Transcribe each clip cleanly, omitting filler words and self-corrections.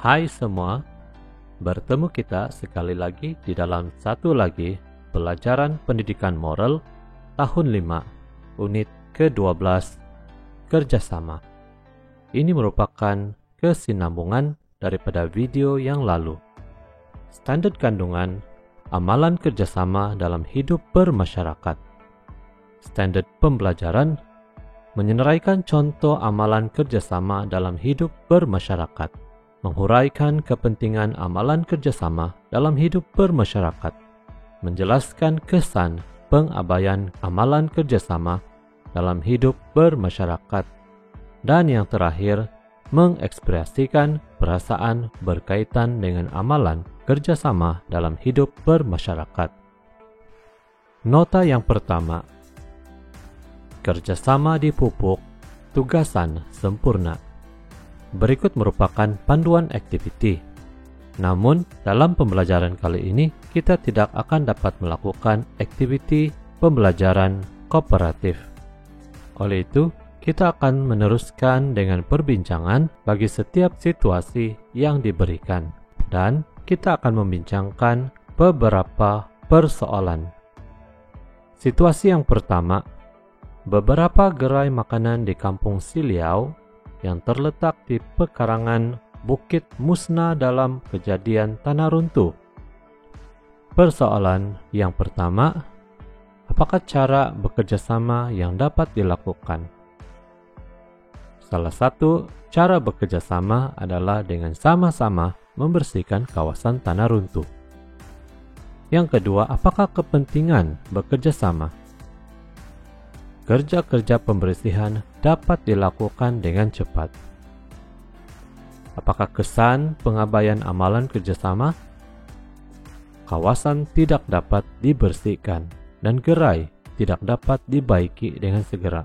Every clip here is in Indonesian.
Hai semua, bertemu kita sekali lagi di dalam satu lagi pelajaran pendidikan moral tahun 5, unit ke-12, kerjasama. Ini merupakan kesinambungan daripada video yang lalu. Standar kandungan, amalan kerjasama dalam hidup bermasyarakat. Standar pembelajaran, menyenaraikan contoh amalan kerjasama dalam hidup bermasyarakat. Menghuraikan kepentingan amalan kerjasama dalam hidup bermasyarakat, menjelaskan kesan pengabaian amalan kerjasama dalam hidup bermasyarakat, dan yang terakhir, mengekspresikan perasaan berkaitan dengan amalan kerjasama dalam hidup bermasyarakat. Nota yang pertama, kerjasama dipupuk, tugasan sempurna. Berikut merupakan panduan aktiviti. Namun, dalam pembelajaran kali ini, kita tidak akan dapat melakukan aktiviti pembelajaran kooperatif. Oleh itu, kita akan meneruskan dengan perbincangan bagi setiap situasi yang diberikan. Dan kita akan membincangkan beberapa persoalan. Situasi yang pertama, beberapa gerai makanan di Kampung Siliau yang terletak di pekarangan bukit musnah dalam kejadian tanah runtuh. Persoalan yang pertama, apakah cara bekerjasama yang dapat dilakukan? Salah satu cara bekerjasama adalah dengan sama-sama membersihkan kawasan tanah runtuh. Yang kedua, apakah kepentingan bekerjasama? Kerja-kerja pembersihan dapat dilakukan dengan cepat. Apakah kesan pengabaian amalan kerjasama? Kawasan tidak dapat dibersihkan dan gerai tidak dapat dibaiki dengan segera.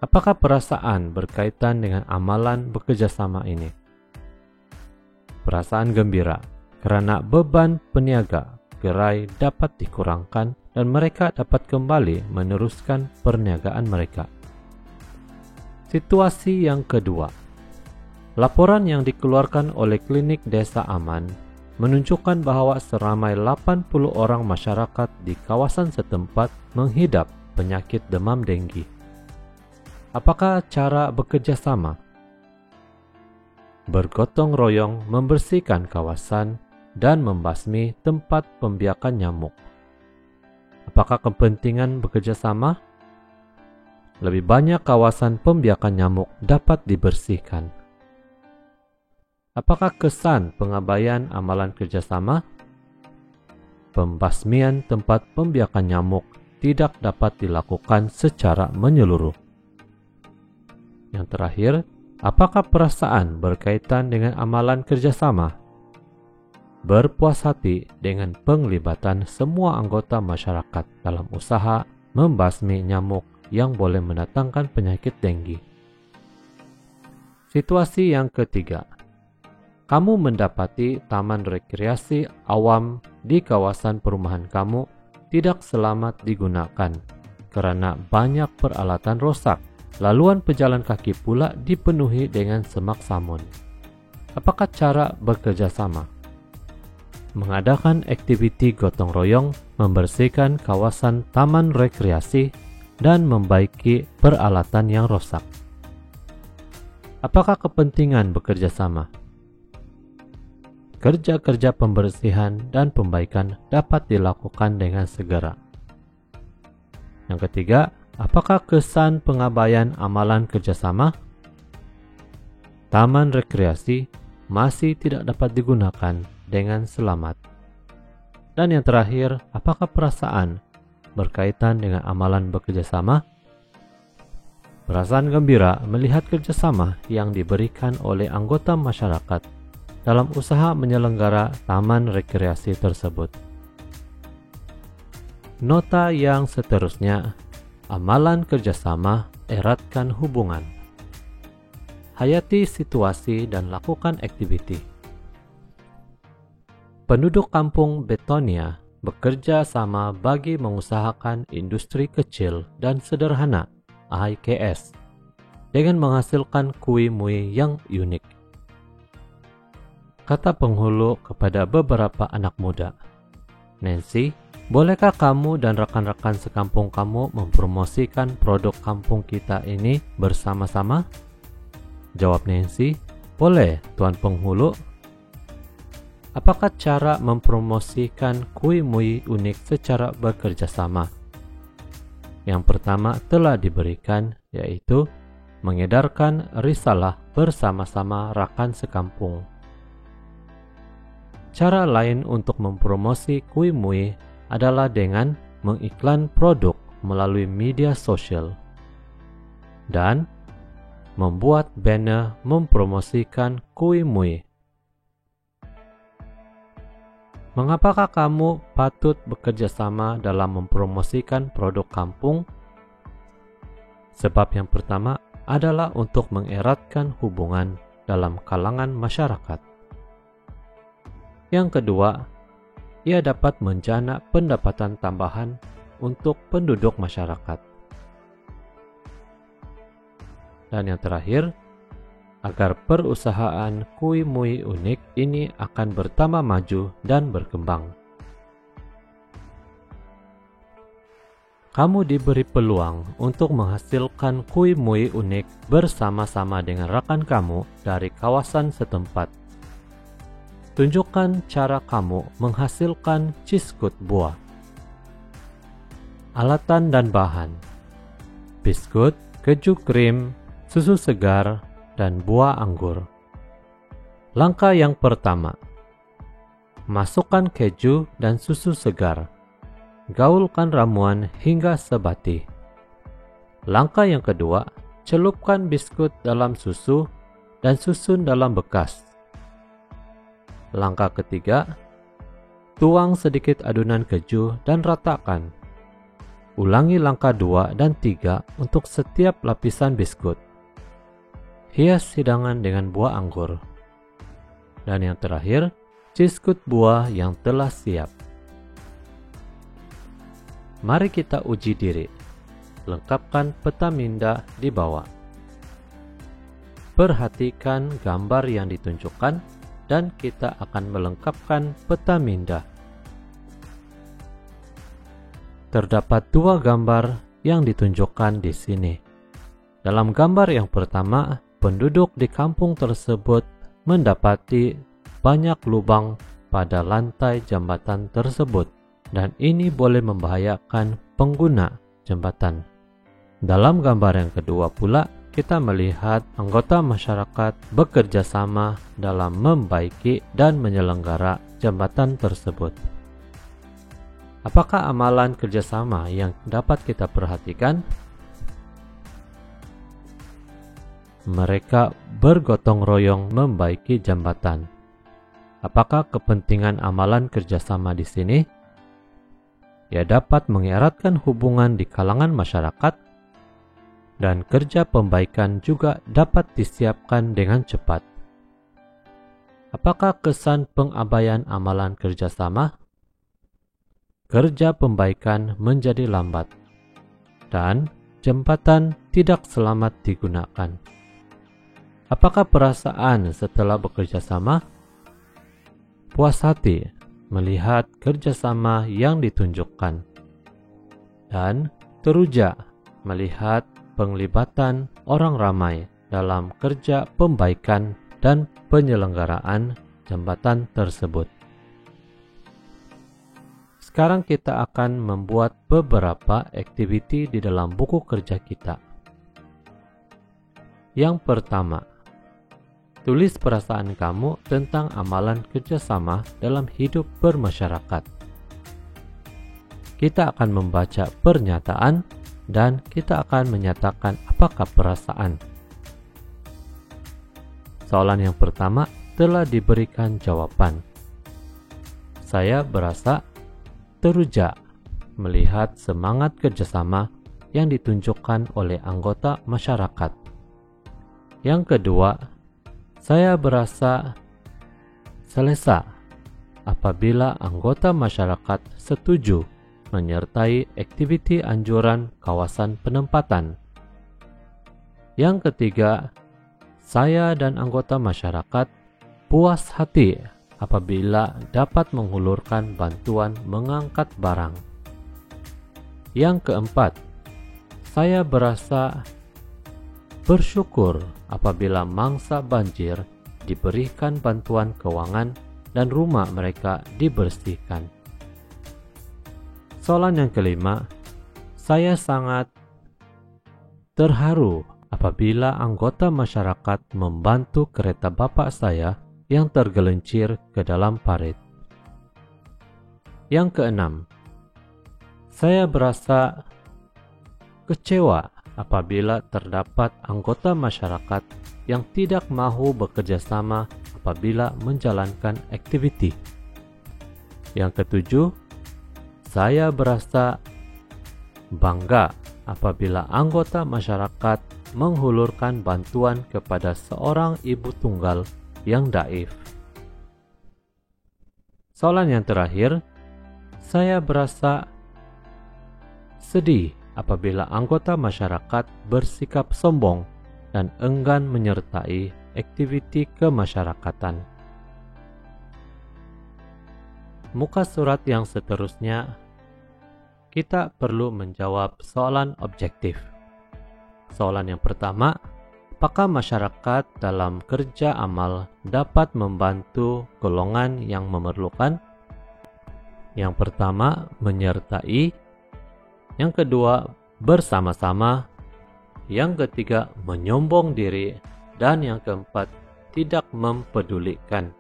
Apakah perasaan berkaitan dengan amalan bekerjasama ini? Perasaan gembira karena beban peniaga gerai dapat dikurangkan dan mereka dapat kembali meneruskan perniagaan mereka. Situasi yang kedua, laporan yang dikeluarkan oleh Klinik Desa Aman menunjukkan bahwa seramai 80 orang masyarakat di kawasan setempat menghidap penyakit demam denggi. Apakah cara bekerja sama? Bergotong royong membersihkan kawasan dan membasmi tempat pembiakan nyamuk. Apakah kepentingan bekerja sama? Lebih banyak kawasan pembiakan nyamuk dapat dibersihkan. Apakah kesan pengabaian amalan kerjasama? Pembasmian tempat pembiakan nyamuk tidak dapat dilakukan secara menyeluruh. Yang terakhir, apakah perasaan berkaitan dengan amalan kerjasama? Berpuas hati dengan penglibatan semua anggota masyarakat dalam usaha membasmi nyamuk yang boleh mendatangkan penyakit denggi. Situasi yang ketiga, kamu mendapati taman rekreasi awam di kawasan perumahan kamu tidak selamat digunakan karena banyak peralatan rosak. Laluan pejalan kaki pula dipenuhi dengan semak samun. Apakah cara bekerja sama? Mengadakan aktiviti gotong royong, membersihkan kawasan taman rekreasi, dan membaiki peralatan yang rusak. Apakah kepentingan bekerja sama? Kerja-kerja pembersihan dan pembaikan dapat dilakukan dengan segera. Yang ketiga, apakah kesan pengabaian amalan kerjasama? Taman rekreasi masih tidak dapat digunakan dengan selamat. Dan yang terakhir, apakah perasaan berkaitan dengan amalan bekerjasama? Perasaan gembira melihat kerjasama yang diberikan oleh anggota masyarakat dalam usaha menyelenggara taman rekreasi tersebut. Nota yang seterusnya, amalan kerjasama eratkan hubungan. Hayati situasi dan lakukan aktiviti. Penduduk kampung Betonia bekerja sama bagi mengusahakan industri kecil dan sederhana (IKS) dengan menghasilkan kue-mue yang unik. Kata penghulu kepada beberapa anak muda, "Nancy, bolehkah kamu dan rekan-rekan sekampung kamu mempromosikan produk kampung kita ini bersama-sama?" Jawab Nancy, "Boleh, Tuan Penghulu." Apakah cara mempromosikan Kui Mui unik secara bekerja sama? Yang pertama telah diberikan, yaitu mengedarkan risalah bersama-sama rakan sekampung. Cara lain untuk mempromosi Kui Mui adalah dengan mengiklan produk melalui media sosial dan membuat banner mempromosikan Kui Mui. Mengapakah kamu patut bekerja sama dalam mempromosikan produk kampung? Sebab yang pertama adalah untuk mengeratkan hubungan dalam kalangan masyarakat. Yang kedua, ia dapat menjana pendapatan tambahan untuk penduduk masyarakat. Dan yang terakhir, agar perusahaan Kui Mui unik ini akan bertambah maju dan berkembang. Kamu diberi peluang untuk menghasilkan Kui Mui unik bersama-sama dengan rekan kamu dari kawasan setempat. Tunjukkan cara kamu menghasilkan ciskut buah. Alatan dan bahan: biskut, keju krim, susu segar, dan buah anggur. Langkah yang pertama, masukkan keju dan susu segar. Gaulkan ramuan hingga sebati. Langkah yang kedua, celupkan biskut dalam susu dan susun dalam bekas. Langkah ketiga, tuang sedikit adonan keju dan ratakan. Ulangi langkah 2 dan 3 untuk setiap lapisan biskut. Hias hidangan dengan buah anggur. Dan yang terakhir, ciskut buah yang telah siap. Mari kita uji diri. Lengkapkan peta minda di bawah. Perhatikan gambar yang ditunjukkan dan kita akan melengkapkan peta minda. Terdapat 2 gambar yang ditunjukkan di sini. Dalam gambar yang pertama, penduduk di kampung tersebut mendapati banyak lubang pada lantai jembatan tersebut, dan ini boleh membahayakan pengguna jembatan. Dalam gambar yang kedua pula, kita melihat anggota masyarakat bekerja sama dalam membaiki dan menyelenggara jembatan tersebut. Apakah amalan kerjasama yang dapat kita perhatikan? Mereka bergotong royong membaiki jembatan. Apakah kepentingan amalan kerjasama di sini? Ia dapat mengeratkan hubungan di kalangan masyarakat, dan kerja pembaikan juga dapat disiapkan dengan cepat. Apakah kesan pengabaian amalan kerjasama? Kerja pembaikan menjadi lambat, dan jembatan tidak selamat digunakan. Apakah perasaan setelah bekerja sama? Puas hati melihat kerjasama yang ditunjukkan, dan teruja melihat penglibatan orang ramai dalam kerja pembaikan dan penyelenggaraan jembatan tersebut. Sekarang kita akan membuat beberapa aktiviti di dalam buku kerja kita. Yang pertama, tulis perasaan kamu tentang amalan kerjasama dalam hidup bermasyarakat. Kita akan membaca pernyataan dan kita akan menyatakan apakah perasaan. Soalan yang pertama telah diberikan jawaban. Saya berasa teruja melihat semangat kerjasama yang ditunjukkan oleh anggota masyarakat. Yang kedua, saya berasa selesa apabila anggota masyarakat setuju menyertai aktiviti anjuran kawasan penempatan. Yang ketiga, saya dan anggota masyarakat puas hati apabila dapat menghulurkan bantuan mengangkat barang. Yang keempat, saya berasa bersyukur apabila mangsa banjir diberikan bantuan keuangan dan rumah mereka dibersihkan. Soalan yang kelima, saya sangat terharu apabila anggota masyarakat membantu kereta bapak saya yang tergelincir ke dalam parit. Yang keenam, saya berasa kecewa apabila terdapat anggota masyarakat yang tidak mahu bekerja sama apabila menjalankan aktiviti. Yang ketujuh, saya berasa bangga apabila anggota masyarakat menghulurkan bantuan kepada seorang ibu tunggal yang daif. Soalan yang terakhir, saya berasa sedih apabila anggota masyarakat bersikap sombong dan enggan menyertai aktiviti kemasyarakatan. Muka surat yang seterusnya, kita perlu menjawab soalan objektif. Soalan yang pertama, apakah masyarakat dalam kerja amal dapat membantu golongan yang memerlukan? Yang pertama, menyertai. Yang kedua, bersama-sama. Yang ketiga, menyombong diri. Dan yang keempat, tidak mempedulikan.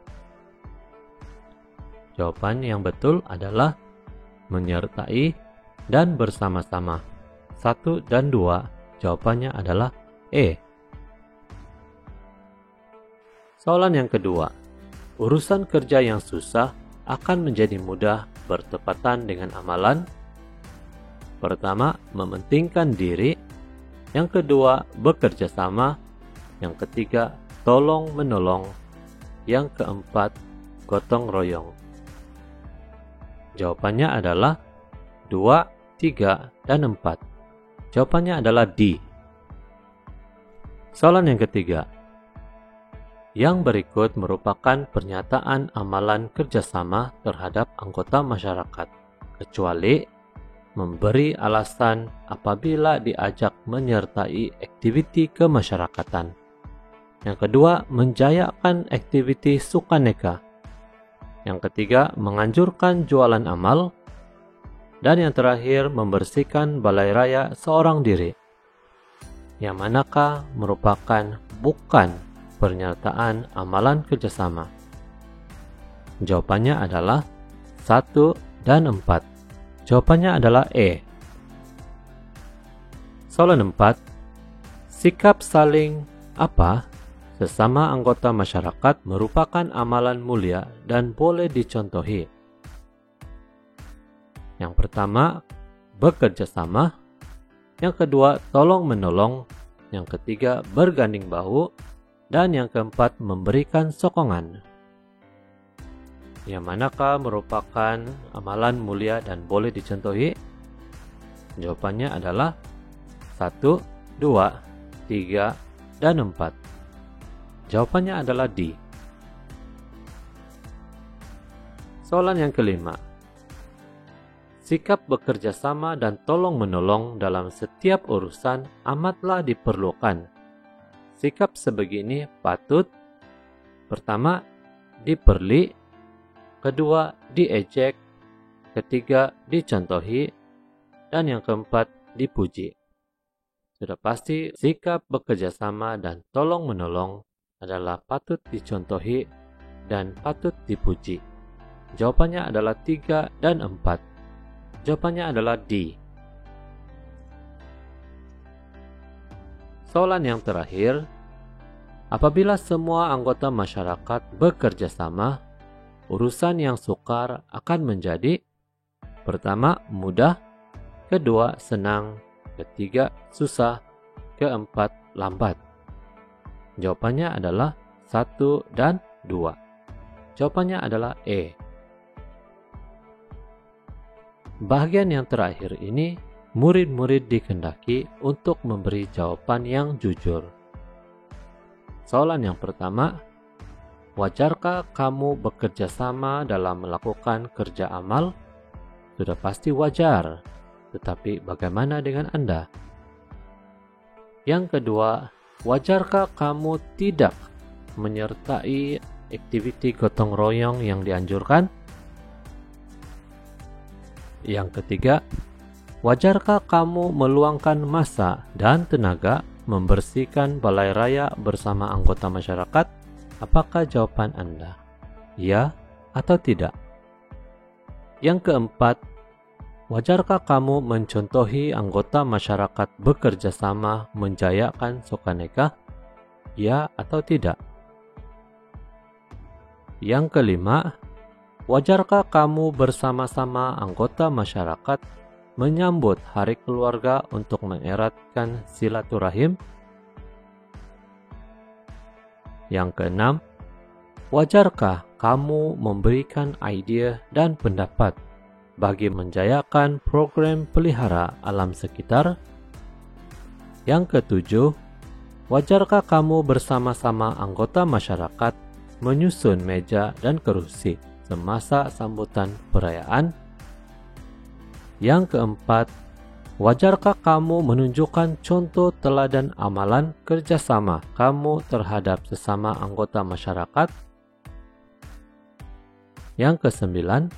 Jawaban yang betul adalah menyertai dan bersama-sama. 1 dan 2, jawabannya adalah E. Soalan yang kedua, urusan kerja yang susah akan menjadi mudah bertepatan dengan amalan. Pertama, mementingkan diri. Yang kedua, bekerja sama. Yang ketiga, tolong menolong. Yang keempat, gotong royong. Jawabannya adalah 2, 3, dan 4. Jawabannya adalah D. Soalan yang ketiga. Yang berikut merupakan pernyataan amalan kerjasama terhadap anggota masyarakat, kecuali memberi alasan apabila diajak menyertai aktiviti kemasyarakatan. Yang kedua, menjayakan aktiviti sukaneka. Yang ketiga, menganjurkan jualan amal. Dan yang terakhir, membersihkan balai raya seorang diri. Yang manakah merupakan bukan pernyataan amalan kerjasama? Jawabannya adalah 1 dan 4. Jawabannya adalah E. Soalan 4. Sikap saling apa sesama anggota masyarakat merupakan amalan mulia dan boleh dicontohi. Yang pertama, bekerja sama. Yang kedua, tolong menolong. Yang ketiga, berganding bahu. Dan yang keempat, memberikan sokongan. Yang manakah merupakan amalan mulia dan boleh dicontohi? Jawabannya adalah 1, 2, 3, dan 4. Jawabannya adalah D. Soalan yang kelima. Sikap bekerja sama dan tolong menolong dalam setiap urusan amatlah diperlukan. Sikap sebegini patut, pertama, diperli, kedua, diejek, ketiga, dicontohi, dan yang keempat, dipuji. Sudah pasti sikap bekerja sama dan tolong menolong adalah patut dicontohi dan patut dipuji. Jawabannya adalah 3 dan 4. Jawabannya adalah D. Soalan yang terakhir, apabila semua anggota masyarakat bekerja sama, urusan yang sukar akan menjadi pertama, mudah, kedua, senang, ketiga, susah, keempat, lambat. Jawabannya adalah 1 dan 2. Jawabannya adalah E. Bagian yang terakhir ini, murid-murid dikehendaki untuk memberi jawaban yang jujur. Soalan yang pertama, wajarkah kamu bekerja sama dalam melakukan kerja amal? Sudah pasti wajar, tetapi bagaimana dengan Anda? Yang kedua, wajarkah kamu tidak menyertai aktiviti gotong royong yang dianjurkan? Yang ketiga, wajarkah kamu meluangkan masa dan tenaga membersihkan balai raya bersama anggota masyarakat? Apakah jawaban Anda? Ya atau tidak? Yang keempat, wajarkah kamu mencontohi anggota masyarakat bekerja sama menjayakan Sokaneka? Ya atau tidak? Yang kelima, wajarkah kamu bersama-sama anggota masyarakat menyambut Hari Keluarga untuk mengeratkan silaturahim? Yang keenam, wajarkah kamu memberikan ide dan pendapat bagi menjayakan program pelihara alam sekitar? Yang ketujuh, wajarkah kamu bersama-sama anggota masyarakat menyusun meja dan kerusi semasa sambutan perayaan? Yang keempat, wajarkah kamu menunjukkan contoh teladan amalan kerjasama kamu terhadap sesama anggota masyarakat? Yang kesembilan,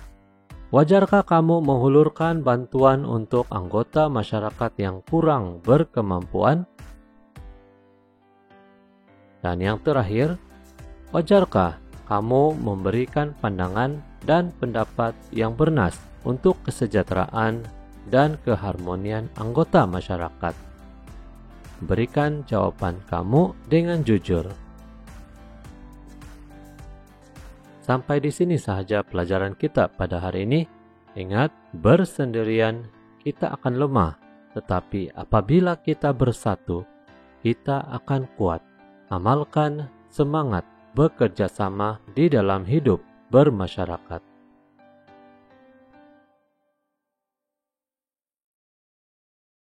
wajarkah kamu menghulurkan bantuan untuk anggota masyarakat yang kurang berkemampuan? Dan yang terakhir, wajarkah kamu memberikan pandangan dan pendapat yang bernas untuk kesejahteraan dan keharmonian anggota masyarakat? Berikan jawaban kamu dengan jujur. Sampai di sini sahaja pelajaran kita pada hari ini. Ingat, bersendirian kita akan lemah, tetapi apabila kita bersatu, kita akan kuat. Amalkan semangat bekerja sama di dalam hidup bermasyarakat.